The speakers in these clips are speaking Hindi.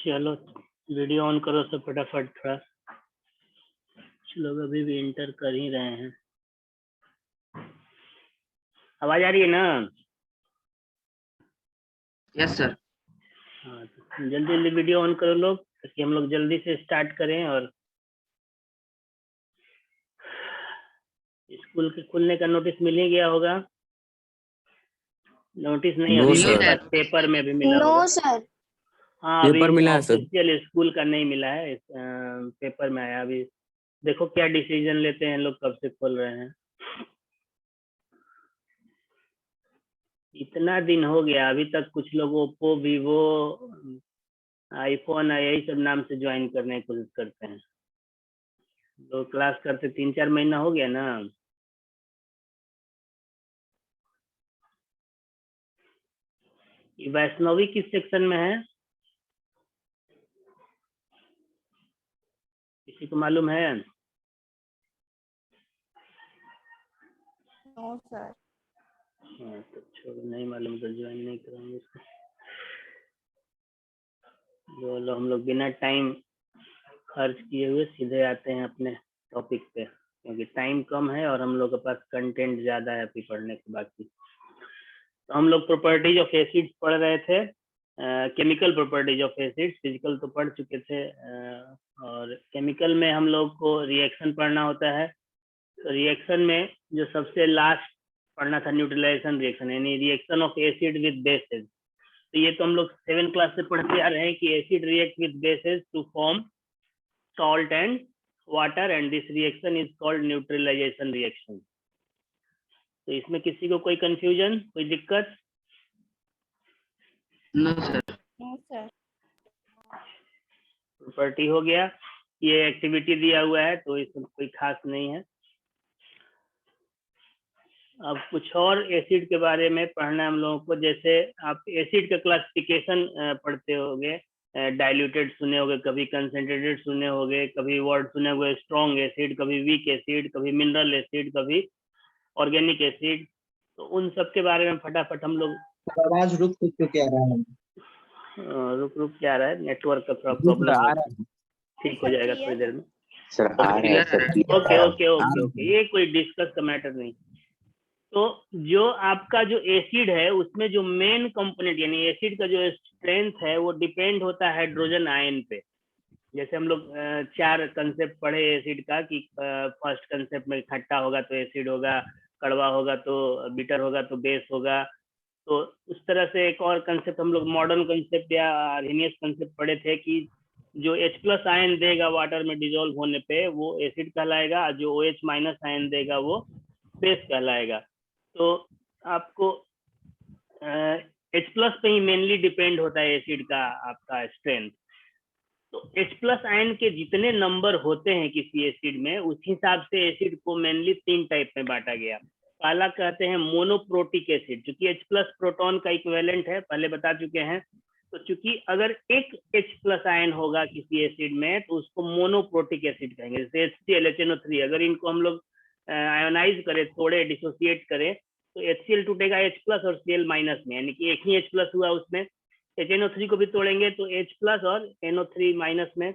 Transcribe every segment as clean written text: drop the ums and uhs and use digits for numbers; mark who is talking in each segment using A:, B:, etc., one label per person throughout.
A: चलो वीडियो ऑन करो सब फटाफट। थोड़ा कुछ लोग अभी भी इंटर कर ही रहे हैं। आवाज आ रही है ना?
B: Yes sir.
A: हाँ, तो जल्दी जल्दी वीडियो ऑन करो लोग, ताकि हम लोग जल्दी से स्टार्ट करें। और स्कूल के खुलने का नोटिस मिल ही गया होगा। नोटिस नहीं,
C: नो
A: अभी
C: सर।
A: मेरे पास पेपर में भी मिला होगा।
D: No sir.
A: हाँ, अभी
C: पेपर मिला है सर।
A: ऑफिशियल स्कूल का नहीं मिला है, पेपर में आया। अभी देखो क्या डिसीजन लेते हैं लोग, कब से खोल रहे हैं। इतना दिन हो गया, अभी तक कुछ लोग ओप्पो, वीवो, आईफोन यही सब नाम से ज्वाइन करने की कोशिश करते हैं। तो क्लास करते 3-4 महीना हो गया ना। वैष्णवी किस सेक्शन में है, किसी को मालूम है?
D: No sir.
A: हाँ तो छोड़ो, नहीं मालूम तो ज्वाइन नहीं करेंगे इसको। बोलो, हम लोग बिना टाइम खर्च किए हुए सीधे आते हैं अपने टॉपिक पे, क्योंकि टाइम कम है और हम लोग के पास कंटेंट ज्यादा है अभी पढ़ने के बाकी। तो हम लोग प्रॉपर्टीज ऑफ एसिड्स पढ़ रहे थे, chemical properties of acids. Physical तो पढ़ चुके थे, और केमिकल में हम लोग को रिएक्शन पढ़ना होता है। तो रिएक्शन में जो सबसे लास्ट पढ़ना था न्यूट्रलाइजेशन रिएक्शन, यानी reaction of acid with bases. तो ये तो हम लोग 7th क्लास से पढ़ते आ रहे हैं कि acid react with bases to form salt and water, and this reaction is called neutralization reaction. तो इसमें किसी को कोई कंफ्यूजन, कोई दिक्कत?
B: No sir.
D: No sir.
A: Property हो गया, ये एक्टिविटी दिया हुआ है तो इसमें कोई खास नहीं है। अब कुछ और एसिड के बारे में पढ़ना है हम लोगों को। जैसे आप एसिड का क्लासिफिकेशन पढ़ते होंगे, डाइल्यूटेड सुने होंगे, कभी कंसेंट्रेटेड सुने होंगे, कभी वर्ड सुने होंगे स्ट्रॉन्ग एसिड, कभी वीक एसिड, कभी मिनरल एसिड, कभी ऑर्गेनिक एसिड। तो उन सब के बारे में फटाफट हम लोग।
E: आवाज रुक के आ रहा है।
A: रुक क्या रहा है, नेटवर्क का थोड़ा प्रॉब्लम है, ठीक हो जाएगा थोड़ी देर में।
C: सर आ रहा है sir.
A: Okay okay okay okay, ये कोई डिस्कस का मैटर नहीं। तो जो आपका जो एसिड है उसमें जो मेन कंपोनेंट, यानी एसिड का जो स्ट्रेंथ है, वो डिपेंड होता है हाइड्रोजन आयन पे। जैसे हम लोग 4 कंसेप्ट पढ़े एसिड का, कि फर्स्ट कंसेप्ट में खट्टा होगा तो एसिड होगा, कड़वा होगा तो बिटर होगा, तो बेस होगा। तो उस तरह से एक और कंसेप्ट हम लोग मॉडर्न कंसेप्ट या आर्हेनियस कंसेप्ट पढ़े थे, कि जो H+ आयन देगा वाटर में डिजोल्व होने पे वो एसिड कहलाएगा, जो OH- आयन देगा वो बेस कहलाएगा। तो आपको H+ पे ही मेनली डिपेंड होता है एसिड का आपका स्ट्रेंथ। तो H+ आयन के जितने नंबर होते हैं किसी एसिड में, उस हिसाब से एसिड को मेनली 3 टाइप में बांटा गया। पहला कहते हैं मोनोप्रोटिक एसिड, क्योंकि H+ प्रोटॉन का इक्विवेलेंट है, पहले बता चुके हैं। तो चूंकि अगर एक H+ आयन होगा किसी एसिड में तो उसको मोनोप्रोटिक एसिड कहेंगे। जैसे HCl, HNO3, अगर इनको हम लोग आयोनाइज करें, तोड़े, डिसोसिएट करें, तो HCl टूटेगा H+ और Cl- में, यानी कि एक ही H+ हुआ उसमें। HNO3 को भी तोड़ेंगे तो H+ और NO3- में।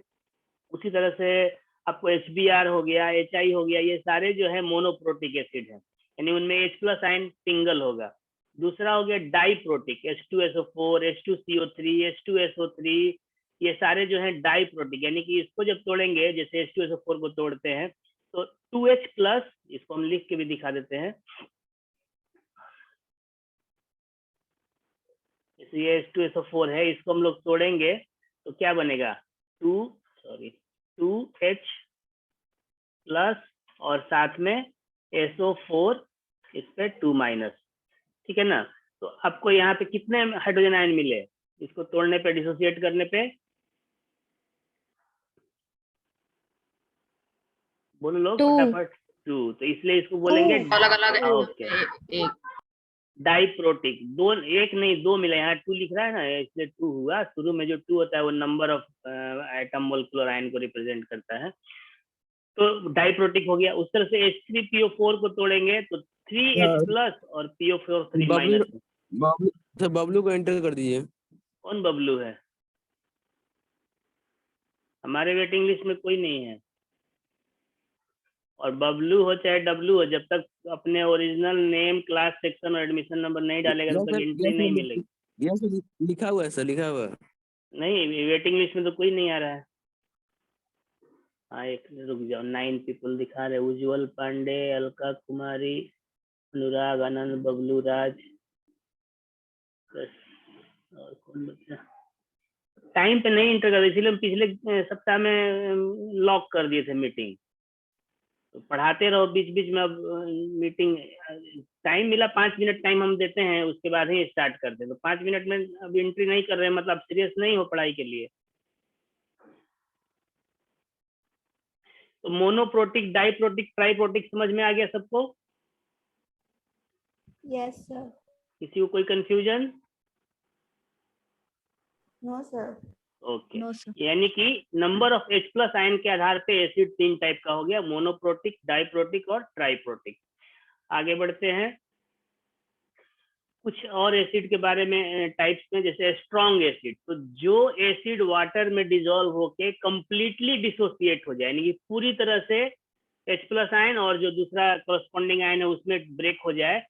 A: उसी तरह से आपको HBr हो गया, HI हो गया, ये सारे जो है मोनोप्रोटिक एसिड है, यानी उनमें H+ आयन सिंगल होगा। दूसरा हो गया डाइप्रोटिक, H2SO4, H2CO3, H2SO3, ये सारे जो है डाइप्रोटिक, यानी कि इसको जब तोड़ेंगे, जैसे H2SO4 को तोड़ते हैं तो 2H+, इसको हम लिख के भी दिखा देते हैं। ये H2SO4 है, इसको हम लोग तोड़ेंगे तो क्या बनेगा, 2H+ और साथ में SO4, इस पे 2-, ठीक है ना। तो आपको यहाँ पे कितने हाइड्रोजन आयन मिले इसको तोड़ने पे, डिसोसिएट करने पे? बोलो लोग फटाफट। 2। तो इसलिए इसको बोलेंगे
B: अलग अलग
A: ओके
B: एक
A: डाइप्रोटिक। दो, एक नहीं 2 मिला, यहाँ 2 लिख रहा है ना, इसलिए 2 हुआ। शुरू में जो 2 होता है वो number of atom molecular ion को रिप्रेजेंट करता है। तो डाइप्रोटिक हो गया। उस तरह से H3PO4 को तोड़ेंगे तो 3H+ और PO4 3-।
C: बबलू को एंटर कर दीजिए।
A: कौन बबलू है? हमारे वेटिंग लिस्ट में कोई नहीं है। और बबलू हो चाहे डब्लू हो, जब तक अपने ओरिजिनल नेम, क्लास, सेक्शन और एडमिशन नंबर नहीं डालेगा तब तक एंट्री नहीं मिलेगी।
B: यस सर, लिखा हुआ है सर, लिखा हुआ है।
A: नहीं, वेटिंग लिस्ट में तो कोई नहीं आ रहा है। हाँ, एक रुक जाओ, 9 पीपल दिखा रहे, उज्जवल पांडे, अलका कुमारी, अनुराग, आनंद, बबलू राज, बस। और कौन बचा? टाइम पे नहीं इंटर कर, इसीलिए हम पिछले सप्ताह में लॉक कर दिए थे मीटिंग। तो पढ़ाते रहो बीच बीच में। अब मीटिंग टाइम मिला, 5 मिनट टाइम हम देते हैं, उसके बाद ही स्टार्ट करते हैं। तो 5 मिनट में अब एंट्री नहीं कर रहे हैं, मतलब सीरियस नहीं हो पढ़ाई के लिए। तो मोनोप्रोटिक, डाइप्रोटिक, ट्राइप्रोटिक समझ में आ गया सबको?
C: Yes sir.
A: किसी को कोई confusion?
C: No sir.
A: Okay.
C: No sir.
A: यानी कि नंबर ऑफ H+ आयन के आधार पे एसिड 3 टाइप का हो गया, मोनोप्रोटिक, डाइप्रोटिक और ट्राइप्रोटिक। आगे बढ़ते हैं कुछ और एसिड के बारे में टाइप्स में, जैसे स्ट्रॉन्ग एसिड। तो जो एसिड वाटर में डिसॉल्व होके कंप्लीटली डिसोसिएट हो जाए, यानी कि पूरी तरह से H+ आयन और जो दूसरा करस्पॉन्डिंग आयन है उसमें ब्रेक हो जाए,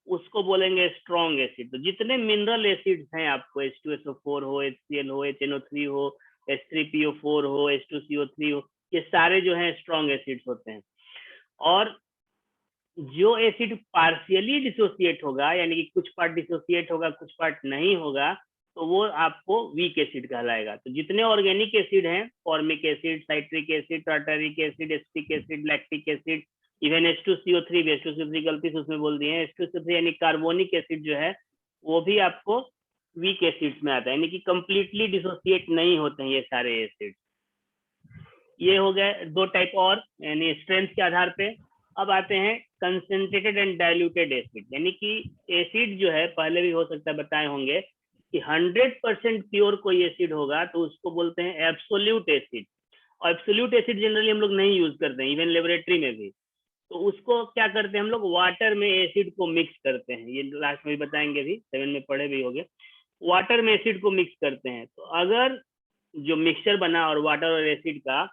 A: उसको बोलेंगे स्ट्रॉन्ग एसिड। तो जितने मिनरल एसिड्स हैं आपको, H2SO4 हो, HCl हो, HNO3 हो, H3PO4 हो, H2CO3 हो, ये सारे जो हैं स्ट्रॉन्ग एसिड्स होते हैं। और जो एसिड पार्शियली डिसोसिएट होगा, यानी कि कुछ पार्ट डिसोसिएट होगा कुछ पार्ट नहीं होगा, तो वो आपको वीक एसिड कहलाएगा। तो जितने ऑर्गेनिक एसिड हैं, formic acid, citric acid, tartaric acid, acetic acid, lactic acid, even H2CO3 भी, H2CO3 गलती से उसमें बोल दिए हैं, H2CO3 यानी कार्बोनिक एसिड जो है वो भी आपको वीक एसिड्स में आता है, यानी कि कंप्लीटली डिसोसिएट नहीं होते हैं ये सारे एसिड। ये हो गए 2 टाइप और, यानी स्ट्रेंथ के आधार पे। अब आते हैं कंसेंट्रेटेड एंड डाइल्यूटेड एसिड, यानी कि एसिड जो है, पहले भी हो सकता है बताए होंगे कि 100% प्योर कोई एसिड होगा तो उसको बोलते हैं एब्सोल्यूट एसिड। और एब्सोल्यूट एसिड जनरली हम लोग नहीं यूज करते हैं, इवन लेबोरेटरी में भी। तो उसको क्या करते हैं हम लोग, वाटर में एसिड को मिक्स करते हैं। ये लास्ट में भी बताएंगे, भी 7 में पढ़े भी होंगे। वाटर में एसिड को मिक्स करते हैं। तो अगर जो मिक्सचर बना और वाटर और एसिड का,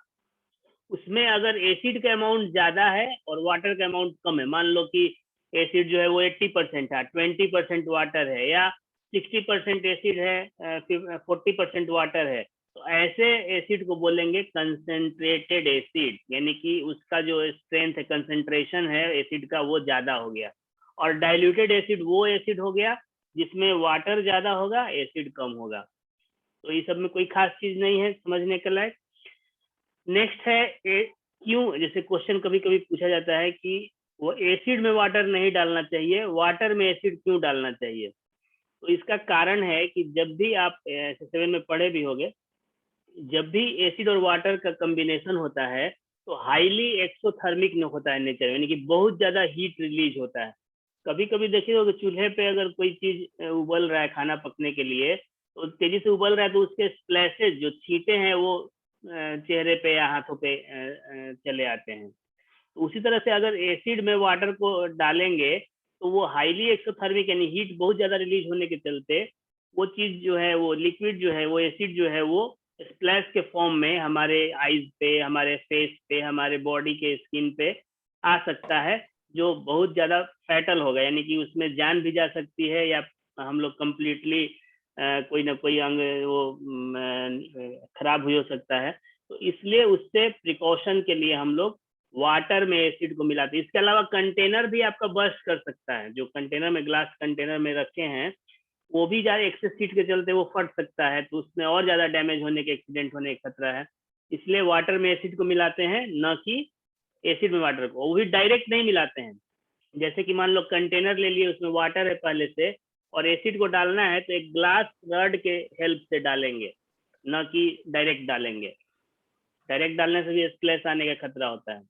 A: उसमें अगर एसिड का अमाउंट ज्यादा है और वाटर का अमाउंट कम है, मान लो कि एसिड जो है वो 80% है, 20% वाटर है, या 60% एसिड है, 40% वाटर है, तो ऐसे एसिड को बोलेंगे कंसेंट्रेटेड एसिड, यानी कि उसका जो स्ट्रेंथ है, कंसेंट्रेशन है एसिड का, वो ज्यादा हो गया। और डाइल्यूटेड एसिड वो एसिड हो गया जिसमें वाटर ज्यादा होगा, एसिड कम होगा। तो ये सब में कोई खास चीज नहीं है समझने के लायक। नेक्स्ट है क्यों, जैसे क्वेश्चन कभी कभी पूछा जाता है कि वो एसिड में वाटर नहीं डालना चाहिए, वाटर में एसिड क्यों डालना चाहिए। तो इसका कारण है कि जब भी आप 7 में पढ़े भी होंगे, जब भी एसिड और वाटर का कॉम्बिनेशन होता है तो हाईली एक्सोथर्मिक होता है नेचर, यानी कि बहुत ज्यादा हीट रिलीज होता है। कभी कभी देखिए होगा चूल्हे पे अगर कोई चीज उबल रहा है खाना पकने के लिए, तो तेजी से उबल रहा है, तो उसके स्प्लैशेज, जो छींटे हैं, वो चेहरे पे या हाथों पे चले आते हैं। तो उसी तरह से अगर एसिड में वाटर को डालेंगे तो वो हाईली एक्सोथर्मिक, यानी हीट बहुत ज्यादा रिलीज होने के चलते वो चीज जो है, वो लिक्विड जो है, वो एसिड जो है, वो स्प्लैश के फॉर्म में हमारे आईज पे, हमारे फेस पे, हमारे बॉडी के स्किन पे आ सकता है, जो बहुत ज्यादा फैटल होगा, यानी कि उसमें जान भी जा सकती है, या हम लोग कंप्लीटली कोई ना कोई अंग वो खराब हो सकता है। तो इसलिए उससे प्रिकॉशन के लिए हम लोग वाटर में एसिड को मिलाते हैं। इसके अलावा कंटेनर भी आपका बर्स्ट कर सकता है, जो कंटेनर में, ग्लास कंटेनर में रखे हैं, वो भी ज्यादा एक्सेस हीट के चलते वो फट सकता है, तो उसमें और ज्यादा डैमेज होने के, एक्सीडेंट होने का खतरा है। इसलिए वाटर में एसिड को मिलाते हैं, न कि एसिड में वाटर को। वो भी डायरेक्ट नहीं मिलाते हैं। जैसे कि मान लो कंटेनर ले लिए, उसमें वाटर है पहले से, और एसिड को डालना है तो एक ग्लास रड के हेल्प से डालेंगे, न कि डायरेक्ट डालेंगे। डायरेक्ट डालने से भी स्प्लैश आने का खतरा होता है।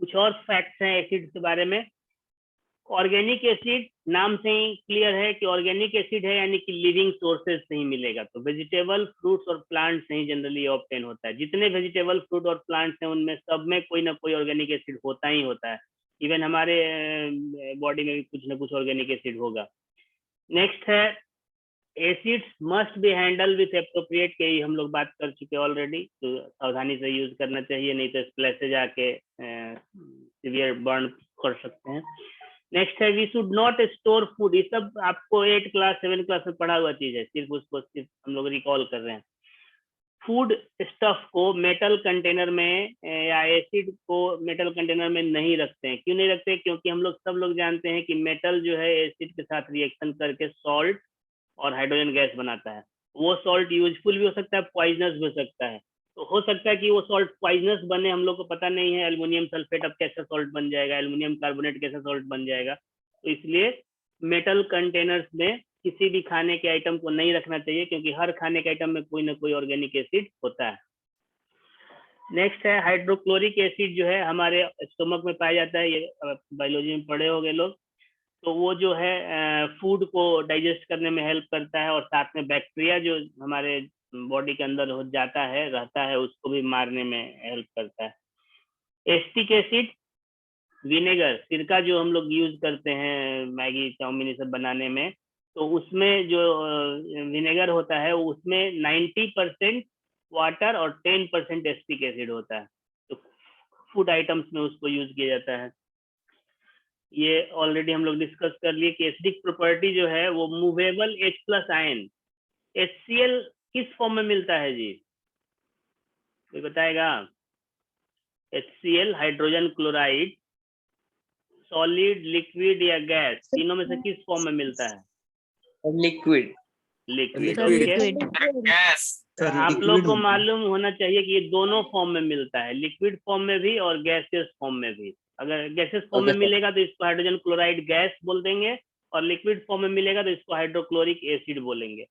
A: कुछ और फैक्ट्स हैं एसिड के बारे में। ऑर्गेनिक एसिड, नाम से ही क्लियर है कि ऑर्गेनिक एसिड है, यानी कि लिविंग सोर्सेज से ही मिलेगा। तो वेजिटेबल, फ्रूट्स और प्लांट्स से ही जनरली ऑब्टेन होता है। जितने वेजिटेबल, फ्रूट और प्लांट्स हैं उनमें सब में कोई ना कोई ऑर्गेनिक एसिड होता ही होता है। इवन हमारे बॉडी में भी कुछ ना कुछ ऑर्गेनिक एसिड होगा। नेक्स्ट है acids must be handle with appropriate के ही हम लोग बात कर चुके ऑलरेडी, तो सावधानी से यूज करना चाहिए, नहीं तो स्प्लैशेज आके सीवियर बर्न कर सकते हैं। नेक्स्ट है we should not store food. ये सब आपको 8 क्लास 7 क्लास में पढ़ा हुआ चीज है, सिर्फ उसको सिर्फ हम लोग रिकॉल कर रहे हैं। फूड स्टफ को मेटल कंटेनर में या एसिड को मेटल कंटेनर में नहीं रखते हैं। क्यों नहीं रखते? क्योंकि हम लोग सब लोग जानते हैं कि मेटल जो है एसिड के साथ रिएक्शन करके सॉल्ट और हाइड्रोजन गैस बनाता है। वो सॉल्ट यूजफुल भी हो सकता है, पॉइजनस भी हो सकता है। तो हो सकता है कि वो सॉल्ट पॉइजनस बने, हम लोग को पता नहीं है एल्युमिनियम सल्फेट अब कैसा सॉल्ट बन जाएगा, एल्युमिनियम कार्बोनेट कैसा सॉल्ट बन जाएगा। तो इसलिए मेटल कंटेनर्स में किसी भी खाने के आइटम को नहीं रखना चाहिए, क्योंकि हर खाने के आइटम में कोई ना कोई ऑर्गेनिक एसिड होता है। नेक्स्ट है हाइड्रोक्लोरिक एसिड, जो है हमारे स्टोमक में पाया जाता है, ये बायोलॉजी में पढ़े होंगे लोग। तो वो जो है फूड को डाइजेस्ट करने में हेल्प करता है, और साथ में बैक्टीरिया जो हमारे बॉडी के अंदर हो जाता है रहता है उसको भी मारने में हेल्प करता है। एसिटिक एसिड, विनेगर, सिरका जो हम लोग यूज करते हैं मैगी चाउमीन ये सब बनाने में, तो उसमें जो विनेगर होता है उसमें 90% वाटर और 10% एसिटिक एसिड होता है। तो फूड आइटम्स में उसको यूज किया जाता है। ये ऑलरेडी हम लोग डिस्कस कर लिए कि एसिडिक प्रॉपर्टी जो है वो मूवेबल H+ आयन, HCl किस फॉर्म में मिलता है जी, कोई बताएगा? HCl hydrogen chloride, solid, liquid या गैस, तीनों में से किस फॉर्म में मिलता है?
E: लिक्विड।
A: लिक्विड।
B: लिक्विड।
A: आप लोग को मालूम होना चाहिए कि ये दोनों फॉर्म में मिलता है, लिक्विड फॉर्म में भी और गैसियस फॉर्म में भी। अगर गैसियस फॉर्म में मिलेगा तो इसको हाइड्रोजन क्लोराइड गैस बोल देंगे, और लिक्विड फॉर्म में मिलेगा तो इसको हाइड्रोक्लोरिक एसिड बोलेंगे।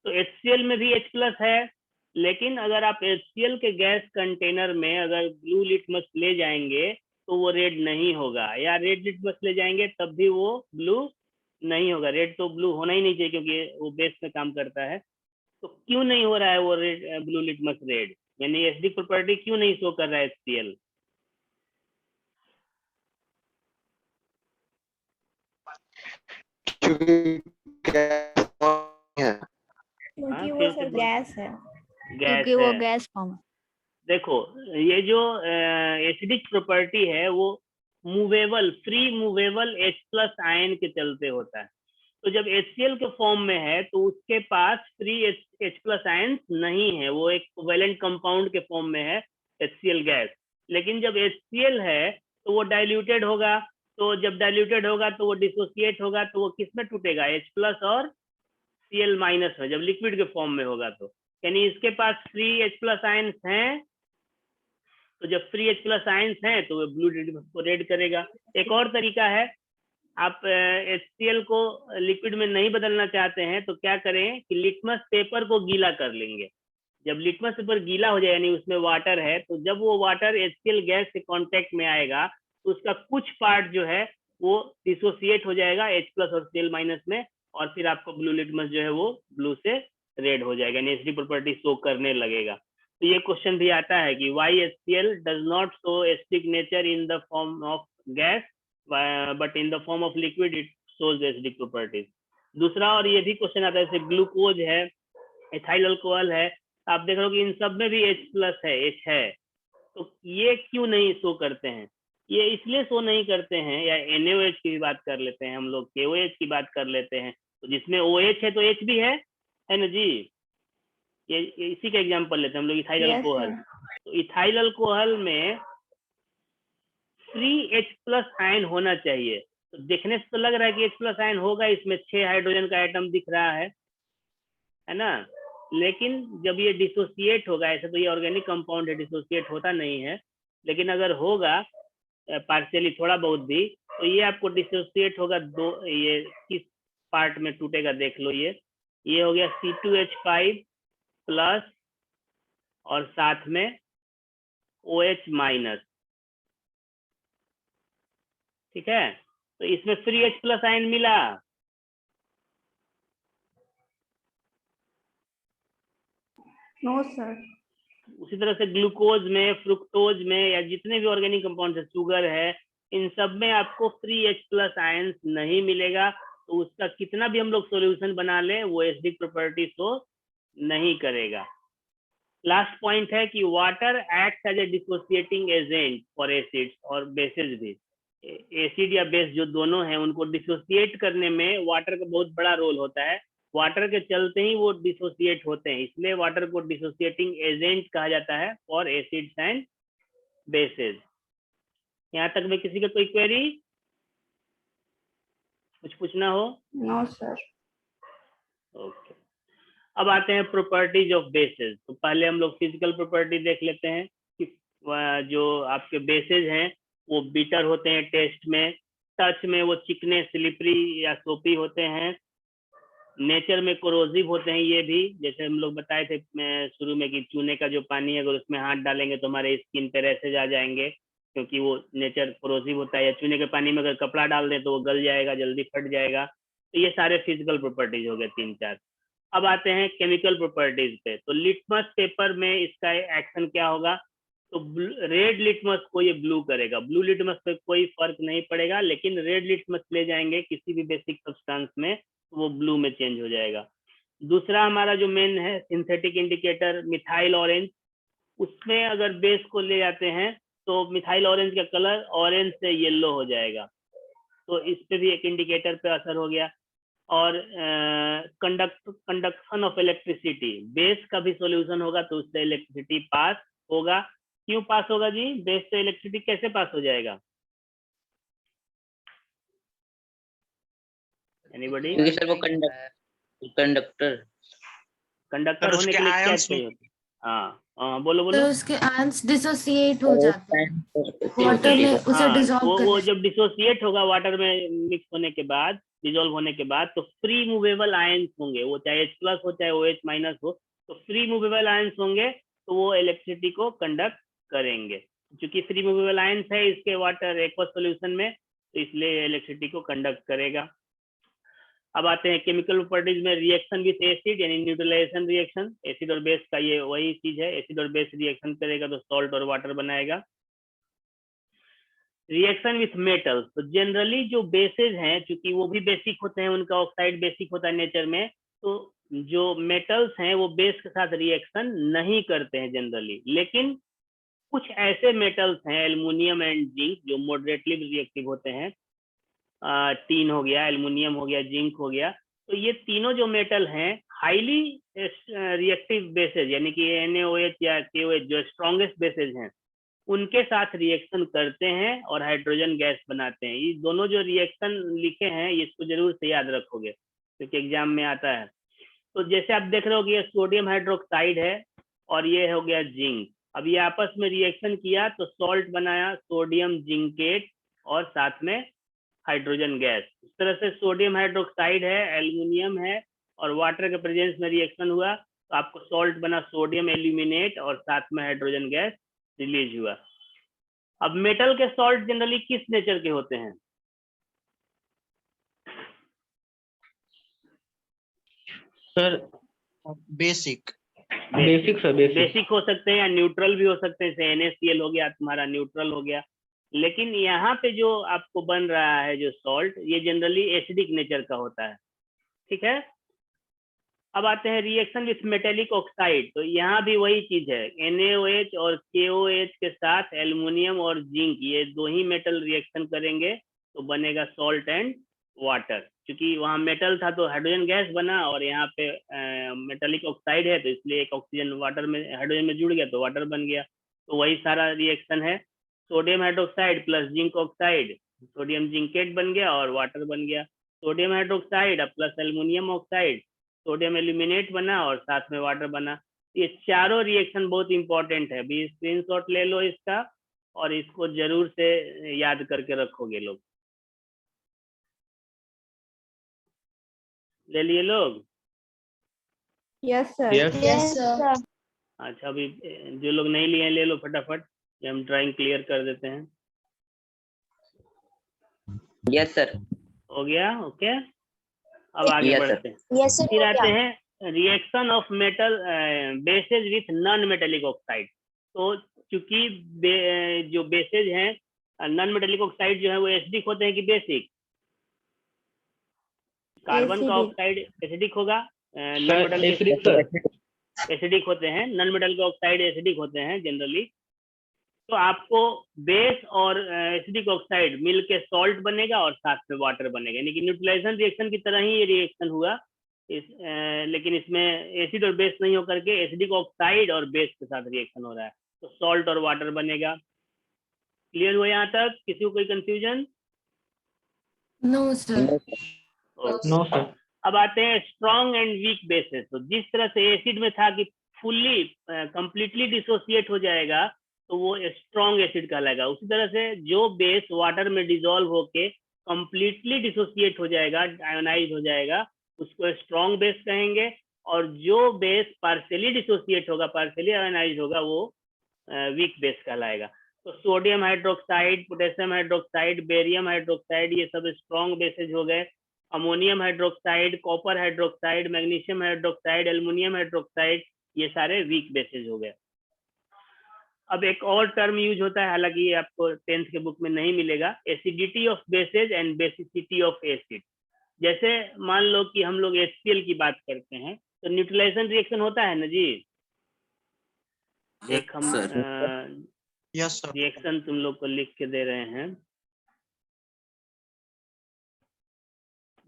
A: तो HCl में भी H+ है, लेकिन अगर आप HCl के गैस कंटेनर में अगर ब्लू लिटमस ले जाएंगे तो वो रेड नहीं होगा, या रेड लिटमस ले जाएंगे तब भी वो ब्लू नहीं होगा। रेड तो ब्लू होना ही नहीं चाहिए क्योंकि वो बेस में काम करता है। तो क्यों नहीं हो रहा है वो रेड, ब्लू लिटमस रेड, यानी एसिडिक प्रॉपर्टी क्यों नहीं शो कर रहा है HCl?
C: क्योंकि वो सर गैस है।
A: क्योंकि
D: वो गैस फॉर्म।
A: देखो ये जो एसिडिक प्रॉपर्टी है वो movable, free movable H+ ion के चलते होता है। तो जब HCl के फॉर्म में है तो उसके पास फ्री H+ आयन नहीं है, वो एक कोवेलेंट कंपाउंड के फॉर्म में है HCl गैस। लेकिन जब HCl है तो वो डाइल्यूटेड होगा, तो जब डाइल्यूटेड होगा तो वो डिसोसिएट होगा, तो वो किस में टूटेगा? H+ और Cl- में, जब लिक्विड के फॉर्म में होगा। तो यानी इसके पास फ्री H+ आयन्स हैं, तो जब फ्री H+ आयन्स हैं तो वो ब्लू लिटमस को रेड करेगा। एक और तरीका है, आप HCl को लिक्विड में नहीं बदलना चाहते हैं तो क्या करें कि लिटमस पेपर को गीला कर लेंगे। जब लिटमस पेपर गीला हो जाए यानी उसमें वाटर है, तो जब वो वाटर HCl गैस से कांटेक्ट में आएगा तो उसका कुछ पार्ट जो है वो डिसोसिएट हो जाएगा H+ और Cl- में, और फिर आपको ब्लू लिटमस जो है वो ब्लू से रेड हो जाएगा, यानी एसिडिक प्रॉपर्टी शो करने लगेगा। तो ये क्वेश्चन भी आता है कि why HCl does not show acidic nature in the form of gas but in the form of liquid it shows acidic properties. दूसरा और ये भी क्वेश्चन आता है, जैसे ग्लूकोज है, एथाइल अल्कोहल है, आप देख रहे हो कि इन सब में भी H+ है, H है, तो ये क्यों नहीं शो करते हैं? ये इसलिए शो नहीं करते हैं, या NaOH की भी बात कर लेते हैं हम लोग, KOH की बात कर लेते हैं, तो जिसमें OH है तो H भी है ना जी। ये इसी का एग्जांपल लेते हैं हम लोग, इथाइल अल्कोहल। तो इथाइल अल्कोहल में फ्री H+ आयन होना चाहिए। तो देखने से तो लग रहा है कि H+ आयन होगा, इसमें 6 हाइड्रोजन का एटम दिख रहा है ना, लेकिन जब ये डिसोसिएट होगा, ऐसे तो ये ऑर्गेनिक कंपाउंड है, डिसोसिएट होता नहीं है, लेकिन अगर होगा पार्शियली थोड़ा बहुत भी, तो ये आपको डिसोसिएट होगा दो, ये किस पार्ट में टूटेगा देख लो, ये हो गया C2H5 प्लस और साथ में OH माइनस, ठीक है। तो इसमें फ्री H+ आयन मिला,
C: नो सर।
A: उसी तरह से ग्लूकोज में, फ्रुक्टोज में, या जितने भी ऑर्गेनिक कंपाउंड है, शुगर है, इन सब में आपको फ्री H+ आयन नहीं मिलेगा, तो उसका कितना भी हम लोग सॉल्यूशन बना लें वो एसिडिक प्रॉपर्टी शो नहीं करेगा। लास्ट पॉइंट है कि water act as a dissociating agent for acids और बेसिस भी। एसिड या बेस जो दोनों हैं उनको डिसोसिएट करने में वाटर का बहुत बड़ा रोल होता है। वाटर के चलते ही वो डिसोसिएट होते हैं, इसलिए वाटर को डिसोसिएटिंग एजेंट कहा जाता है फॉर एसिड्स एंड बेसिस। यहाँ तक में किसी का कोई क्वेरी, कुछ पूछना हो?
C: No sir.
A: ओके, अब आते हैं प्रॉपर्टीज ऑफ बेसिस। तो पहले हम लोग फिजिकल प्रॉपर्टी देख लेते हैं कि जो आपके बेसिस हैं वो बिटर होते हैं टेस्ट में, टच में वो चिकने स्लिपरी या सोपी होते हैं, नेचर में कोरोसिव होते हैं ये भी, जैसे हम लोग बताए थे शुरू में कि चूने का जो पानी है अगर उसमें हाथ डालेंगे तो हमारे स्किन पे रैशेज आ जाएंगे क्योंकि वो नेचर कोरोसिव होता है, या चूने के पानी में अगर कपड़ा डाल दें तो वो गल जाएगा, जल्दी फट जाएगा। तो ये सारे फिजिकल प्रॉपर्टीज हो गए 3-4। अब आते हैं केमिकल प्रॉपर्टीज पे। तो लिटमस पेपर में इसका एक्शन क्या होगा? तो रेड लिटमस को ये ब्लू करेगा, ब्लू लिटमस पे कोई फर्क नहीं पड़ेगा, लेकिन रेड लिटमस ले जाएंगे किसी भी बेसिक सब्सटेंस में तो वो ब्लू में चेंज हो जाएगा। दूसरा हमारा जो मेन है सिंथेटिक इंडिकेटर मिथाइल ऑरेंज, उसमें अगर बेस को ले जाते हैं तो मिथाइल ऑरेंज का कलर ऑरेंज से येलो हो जाएगा, तो इस पे भी एक इंडिकेटर पे असर हो गया। और कंडक्शन ऑफ इलेक्ट्रिसिटी, बेस का भी सॉल्यूशन होगा तो उससे इलेक्ट्रिसिटी पास होगा। क्यों पास होगा जी? बेस से इलेक्ट्रिसिटी कैसे पास हो जाएगा? एनीबॉडी?
D: क्योंकि सर वो कंडक्टर
A: कंडक्टर होने के लिए क्या चाहिए होता है? हाँ बोलो बोलो।
F: तो उसके आयंस डिसोसिएट हो जाते हैं वाटर में, उसे
A: हाँ,
F: डिसॉल्व
A: वो जब डिसोसिएट होगा वाटर में मिक्स होने के बाद, डिसॉल्व होने के बाद, तो फ्री मूवेबल आयंस होंगे, वो चाहे H+ हो चाहे OH- हो, तो फ्री मूवेबल आयंस होंगे तो वो इलेक्ट्रिसिटी को कंडक्ट करेंगे। क्योंकि फ्री मूवेबल आयंस है इसके वाटर एक्वस सॉल्यूशन में, तो इसलिए इलेक्ट्रिसिटी को कंडक्ट करेगा। अब आते हैं केमिकल प्रॉपर्टीज में, रिएक्शन विथ एसिड यानी न्यूट्रलाइजेशन रिएक्शन। एसिड और बेस का ये वही चीज है, एसिड और बेस रिएक्शन करेगा तो सॉल्ट और वाटर बनाएगा। रिएक्शन विथ मेटल्स, तो जनरली जो बेसेस हैं चूंकि वो भी बेसिक होते हैं, उनका ऑक्साइड बेसिक होता है नेचर में, तो जो मेटल्स हैं वो बेस के साथ रिएक्शन नहीं करते हैं जनरली, लेकिन कुछ ऐसे मेटल्स हैं एल्युमिनियम एंड जिंक जो मॉडरेटली रिएक्टिव होते हैं। टीन हो गया, एल्युमिनियम हो गया, जिंक हो गया, तो ये तीनों जो मेटल हैं हाईली रिएक्टिव बेसेज यानी कि NaOH या KOH जो स्ट्रॉन्गेस्ट बेसेज हैं उनके साथ रिएक्शन करते हैं और हाइड्रोजन गैस बनाते हैं। ये दोनों जो रिएक्शन लिखे हैं इसको जरूर से याद रखोगे क्योंकि एग्जाम में आता है। तो जैसे आप देख रहे हो कि ये सोडियम हाइड्रोक्साइड है और ये हो गया जिंक, अब ये आपस में रिएक्शन किया तो सॉल्ट बनाया सोडियम जिंकेट और साथ में हाइड्रोजन गैस। इस तरह से सोडियम हाइड्रोक्साइड है, एल्युमिनियम है और वाटर के प्रेजेंस में रिएक्शन हुआ तो आपको सॉल्ट बना सोडियम एल्यूमिनेट और साथ में हाइड्रोजन गैस रिलीज हुआ। अब मेटल के सॉल्ट जनरली किस नेचर के होते हैं?
D: सर
E: बेसिक
A: बेसिक हो सकते हैं या न्यूट्रल भी हो सकते हैं, जैसे NaCl हो गया तुम्हारा न्यूट्रल हो गया, लेकिन यहाँ पे जो आपको बन रहा है जो सॉल्ट ये जनरली एसिडिक नेचर का होता है। ठीक है, अब आते हैं रिएक्शन विथ मेटेलिक ऑक्साइड। तो यहाँ भी वही चीज है, NaOH और KOH के साथ एल्युमिनियम और जिंक ये दो ही मेटल रिएक्शन करेंगे तो बनेगा सॉल्ट एंड वाटर। क्योंकि वहाँ मेटल था तो हाइड्रोजन गैस बना और यहाँ पे मेटेलिक ऑक्साइड है तो इसलिए एक ऑक्सीजन वाटर में हाइड्रोजन में जुड़ गया तो वाटर बन गया। तो वही सारा रिएक्शन है, sodium hydroxide plus zinc oxide, sodium zincate बन गया और वाटर बन गया। Sodium hydroxide plus aluminium oxide, sodium aluminate बना और साथ में वाटर बना। ये चारों रिएक्शन बहुत इंपॉर्टेंट है, भी स्क्रीनशॉट ले लो इसका और इसको जरूर से याद करके रखोगे लोग। ले लिए लोग?
C: Yes sir.
F: Yes sir.
A: अच्छा, अभी जो लोग नहीं लिए ले लो फटाफट, ये हम ड्राइंग क्लियर कर देते हैं।
D: Yes sir.
A: हो गया? ओके, अब आगे बढ़ते हैं। फिर आते हैं reaction of metal bases with non metallic oxide. तो चूंकि जो बेसेज हैं नॉन मेटेलिक ऑक्साइड जो है वो एसिडिक होते हैं कि बेसिक? कार्बन का
C: Acidic.
A: ऑक्साइड एसिडिक होगा, non
G: sir
A: metal
G: acidic sir,
A: acidic होते हैं, नॉन मेटल के ऑक्साइड एसिडिक होते हैं जनरली। तो आपको बेस और एसिडिक ऑक्साइड मिल के सॉल्ट बनेगा और साथ में वाटर बनेगा, यानी कि न्यूट्रलाइजेशन रिएक्शन की तरह ही ये रिएक्शन हुआ लेकिन इसमें एसिड और बेस नहीं होकर के एसिडिक ऑक्साइड और बेस के साथ रिएक्शन हो रहा है, तो सॉल्ट और वाटर बनेगा। क्लियर हुआ यहाँ तक? किसी को कोई confusion?
F: No, sir.
G: No sir.
A: अब आते हैं स्ट्रॉन्ग एंड वीक बेसिस। तो जिस तरह से एसिड में था कि फुल्ली कंप्लीटली डिसोसिएट हो जाएगा तो वो स्ट्रॉन्ग एसिड कहलाएगा, उसी तरह से जो बेस वाटर में डिसॉल्व होके कंप्लीटली डिसोसिएट हो जाएगा, आयोनाइज हो जाएगा, उसको स्ट्रॉन्ग बेस कहेंगे। और जो बेस पार्शियली डिसोसिएट होगा, पार्शियली आयोनाइज होगा, वो वीक बेस कहलाएगा। तो sodium hydroxide, potassium hydroxide, barium hydroxide, ये सब स्ट्रॉन्ग बेसेज हो गए। Ammonium hydroxide, copper hydroxide, magnesium hydroxide, aluminium hydroxide, ये सारे वीक बेसेज हो गए। अब एक और टर्म यूज होता है, हालांकि ये आपको 10th के बुक में नहीं मिलेगा, acidity of bases and basicity of acid. जैसे मान लो कि हम लोग HCl की बात करते हैं तो न्यूट्रलाइजेशन रिएक्शन होता है ना जी, एक हम
E: यस सर।
A: रिएक्शन तुम लोग को लिख के दे रहे हैं।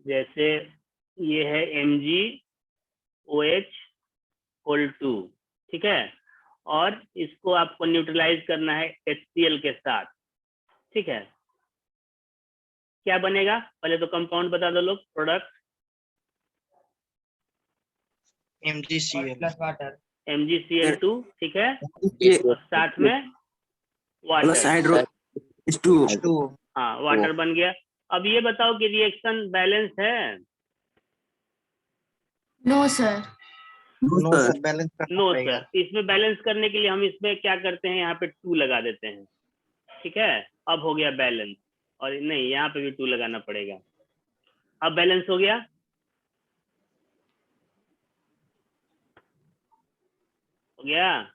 A: जैसे ये है MgOH(2), ठीक है, और इसको आपको न्यूट्रलाइज करना है HCl के साथ, ठीक है। क्या बनेगा? पहले तो कंपाउंड बता दो लोग, प्रोडक्ट।
E: MgCl
A: MgCl2, ठीक है,
B: ये
A: और साथ में
B: प्लस
A: वाटर।
B: Hydro H2O।
E: 2
A: हाँ, वाटर बन गया। अब ये बताओ कि रिएक्शन बैलेंस है?
F: No, sir.
E: No sir, balance करना
A: नो
E: पड़ेगा।
A: सर। इसमें बैलेंस करने के लिए हम इसमें क्या करते हैं, यहाँ पे 2 लगा देते हैं, ठीक है। अब हो गया बैलेंस, और नहीं, यहाँ पे भी 2 लगाना पड़ेगा। अब बैलेंस हो गया। हो गया?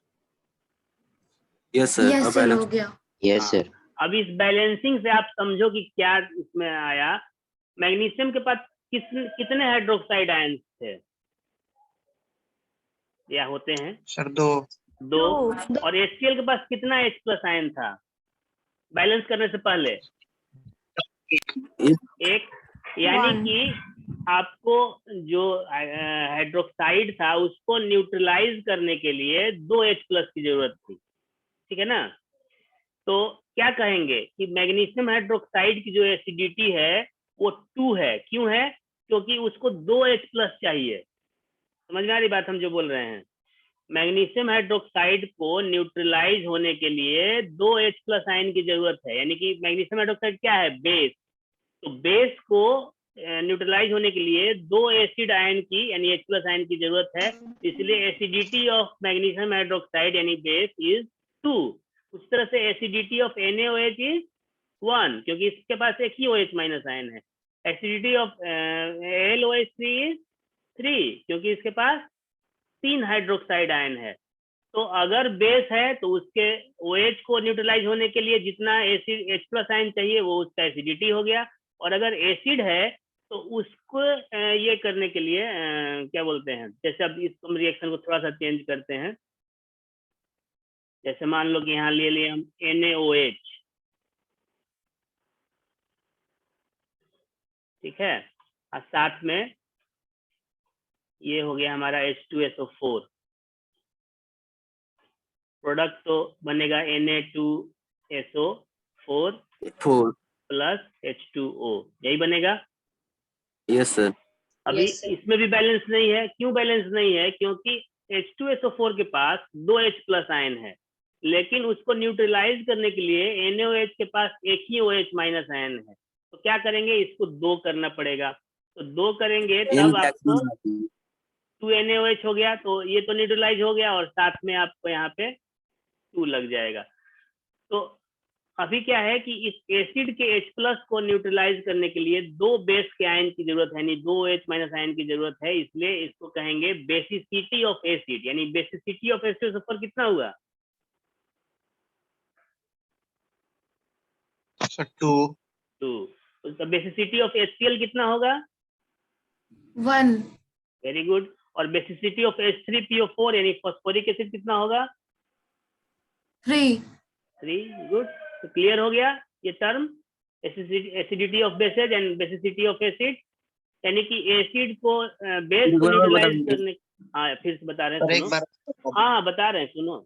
B: यस सर,
F: Yes,
B: अब
F: sir.
B: बैलेंस।
F: हो गया.
D: Yes sir.
A: अब इस बैलेंसिंग से आप समझो कि क्या इसमें आया। मैग्नीशियम के पास कितने हाइड्रोक्साइड आयन थे या होते हैं?
E: सर 2
A: 2। और HCl के पास कितना H+ आयन था बैलेंस करने से पहले? 1। यानी
C: One.
A: कि आपको जो हाइड्रोक्साइड था उसको न्यूट्रलाइज करने के लिए 2 H+ की जरूरत थी, ठीक है ना। तो क्या कहेंगे कि मैग्नीशियम हाइड्रोक्साइड की जो एसिडिटी है वो 2 है। क्यों है? क्योंकि उसको 2 H+ चाहिए। समझ में आ रही बात हम जो बोल रहे हैं? मैग्नीशियम हाइड्रोक्साइड को न्यूट्रलाइज होने के लिए 2 H+ आयन की जरूरत है। यानी कि मैग्नीशियम हाइड्रोक्साइड क्या है? बेस। तो बेस को न्यूट्रलाइज होने के लिए 2 एसिड आयन की यानी H+ आयन की जरूरत है। इसलिए एसिडिटी ऑफ मैग्नीशियम हाइड्रोक्साइड यानी बेस इज 2। उस तरह से एसिडिटी ऑफ NaOH इज 1, क्योंकि इसके पास एक ही OH- आयन है। एसिडिटी ऑफ AlOH3 इज 3, क्योंकि इसके पास 3 हाइड्रोक्साइड आयन है। तो अगर बेस है तो उसके OH को न्यूट्रलाइज होने के लिए जितना एसिड H+ आयन चाहिए वो उसका एसिडिटी हो गया। और अगर एसिड है तो उसको ये करने के लिए क्या बोलते हैं, जैसे अब इस रिएक्शन को थोड़ा सा चेंज करते हैं। जैसे मान लो कि यहाँ ले लिए हम NaOH, ठीक है, और साथ में ये हो गया हमारा H2SO4। प्रोडक्ट तो बनेगा Na2SO4
B: 4।
A: प्लस H2O, यही बनेगा।
B: Yes sir.
A: अभी इसमें भी बैलेंस नहीं है। क्यों बैलेंस नहीं है? क्योंकि H2SO4 के पास 2 H+ आयन है, लेकिन उसको न्यूट्रलाइज करने के लिए NaOH के पास एक ही OH- आयन है। तो क्या करेंगे, इसको 2 करना पड़ेगा। तो 2 करेंगे तब आपको 2 NaOH हो गया, तो ये तो न्यूट्रलाइज हो गया और साथ में आपको यहाँ पे 2 लग जाएगा। तो अभी क्या है कि इस एसिड के H+ को न्यूट्रलाइज करने के लिए 2 बेस के आयन की जरूरत है, यानी 2 OH- आयन की जरूरत है। इसलिए इसको कहेंगे बेसिसिटी ऑफ एसिड। यानी बेसिसिटी ऑफ एसिड पर कितना हुआ?
E: सर 2
A: 2। तो बेसिसिटी ऑफ HCl कितना होगा?
F: 1.
A: Very good. और बेसिसिटी ऑफ H3PO4 यानी फॉस्फोरिक एसिड कितना होगा?
F: 3.
A: 3। गुड। तो क्लियर हो गया ये term, acidity of bases and basicity of acid, यानी कि एसिड को बेस को न्यूट्रलाइज करने। हाँ फिर से बता रहे हैं,
E: सर एक
A: सुनो।
E: बार
A: हाँ बता रहे हैं, सुनो।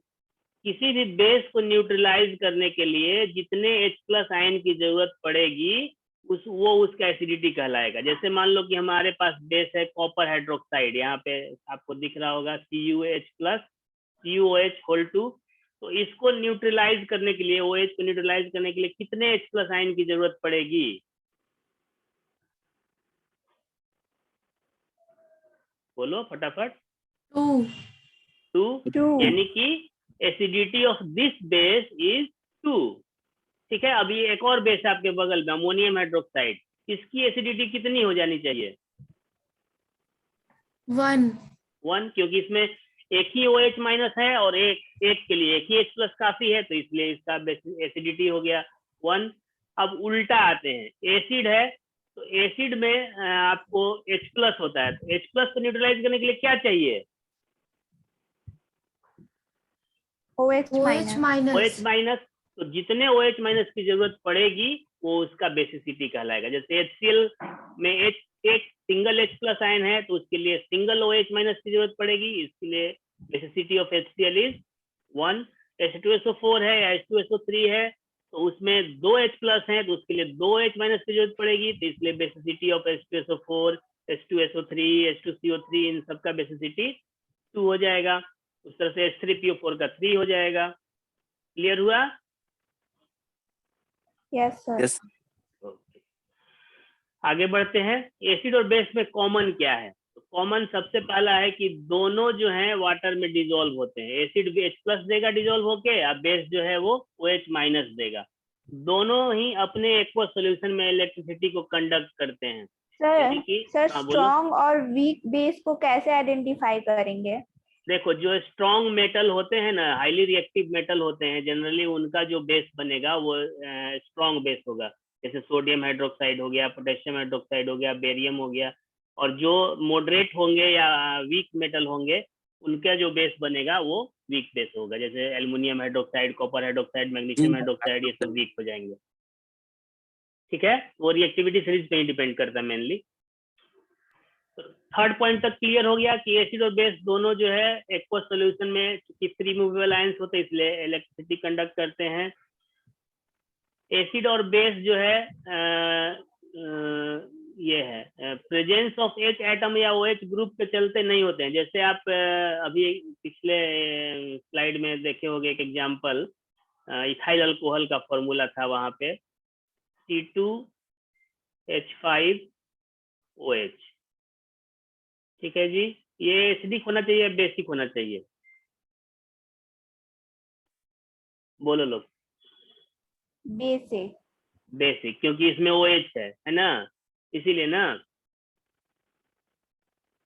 A: किसी भी बेस को न्यूट्रलाइज करने के लिए जितने H+ आयन की जरूरत पड़ेगी वो उसका एसिडिटी कहलाएगा। जैसे मान लो कि हमारे पास बेस है कॉपर हाइड्रोक्साइड, यहाँ पे आपको दिख रहा होगा CuH+, CuOH2। तो इसको न्यूट्रलाइज करने के लिए, OH को न्यूट्रलाइज करने के लिए कितने H+ आयन की जरूरत पड़ेगी? बोलो फटाफट।
F: 2.
A: 2, यानी कि acidity of this base is 2। ठीक है। अभी एक और बेस है आपके बगल में, अमोनियम हाइड्रोक्साइड, इसकी एसिडिटी कितनी हो जानी चाहिए?
F: 1.
A: क्योंकि इसमें एक ही OH- है और एक के लिए एक ही H+ काफी है, तो इसलिए इसका एसिडिटी हो गया 1। अब उल्टा आते हैं, एसिड है तो एसिड में आपको H+ होता है, तो H+ को न्यूट्रलाइज करने के लिए क्या चाहिए?
C: OH
A: OH-।
C: minus.
A: तो जितने OH- की जरूरत पड़ेगी वो उसका बेसिसिटी कहलाएगा। जैसे HCl में एक सिंगल H+ आयन है तो उसके लिए सिंगल OH- की जरूरत पड़ेगी, इसके लिए basicity of HCl is 1। H2SO4 है या H2SO3 है तो उसमें 2 H+ हैं तो उसके लिए 2 H- की जरूरत पड़ेगी, तो इसलिए basicity of H2SO4, H2SO3, H2CO3 इन सबका बेसिसिटी 2 हो जाएगा। उस तरह से H3PO4 का 3 हो जाएगा। क्लियर हुआ?
C: Yes, sir.
B: Yes.
A: ओके, आगे बढ़ते हैं। एसिड और बेस में कॉमन क्या है? तो कॉमन सबसे पहला है कि दोनों जो है वाटर में डिजोल्व होते हैं। एसिड H+ देगा डिजोल्व होके, और बेस जो है वो OH- देगा। दोनों ही अपने एक्वस सॉल्यूशन में इलेक्ट्रिसिटी को कंडक्ट करते हैं। यानी कि
C: सर
A: हाँ बोलो।
C: स्ट्रॉन्ग और वीक बेस को कैसे आइडेंटिफाई करेंगे?
A: देखो जो स्ट्रॉन्ग मेटल होते हैं ना, हाईली रिएक्टिव मेटल होते हैं, जनरली उनका जो बेस बनेगा वो स्ट्रॉन्ग बेस होगा। जैसे सोडियम हाइड्रोक्साइड हो गया, पोटेशियम हाइड्रोक्साइड हो गया, बेरियम हो गया। और जो मॉडरेट होंगे या वीक मेटल होंगे उनका जो बेस बनेगा वो वीक बेस होगा। जैसे aluminium hydroxide, copper hydroxide, magnesium hydroxide, ये सब वीक हो जाएंगे। ठीक है, वो रिएक्टिविटी सीरीज पे ही डिपेंड करता है मेनली। थर्ड पॉइंट तक क्लियर हो गया कि एसिड और बेस दोनों जो है एक्वस सॉल्यूशन में फ्री मूवेबल आयंस होते हैं इसलिए इलेक्ट्रिसिटी कंडक्ट करते हैं। एसिड और बेस जो है ये है प्रेजेंस ऑफ H एटम या OH ग्रुप के चलते नहीं होते हैं। जैसे आप अभी पिछले स्लाइड में देखे होंगे एक एग्जांपल, इथाइल अल्कोहल का फॉर्मूला था, वहां पे C2H5OH। ठीक है जी, ये एसिडिक होना चाहिए, बेसिक होना चाहिए? बोलो लोग।
C: बेसिक।
A: बेसिक, क्योंकि इसमें OH है ना, इसीलिए ना।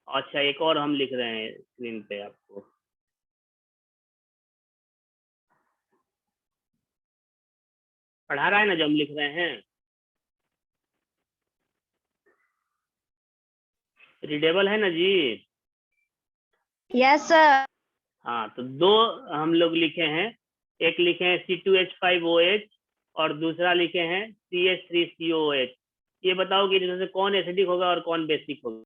A: अच्छा एक और हम लिख रहे हैं स्क्रीन पे आपको, पढ़ा रहा है ना जो हम लिख रहे हैं, रीडेबल है ना जी?
C: Yes sir.
A: हाँ तो दो हम लोग लिखे हैं, एक लिखे हैं C2H5OH और दूसरा लिखे हैं CH3COOH। ये बताओ कि इनमें से कौन एसिडिक होगा और कौन बेसिक होगा?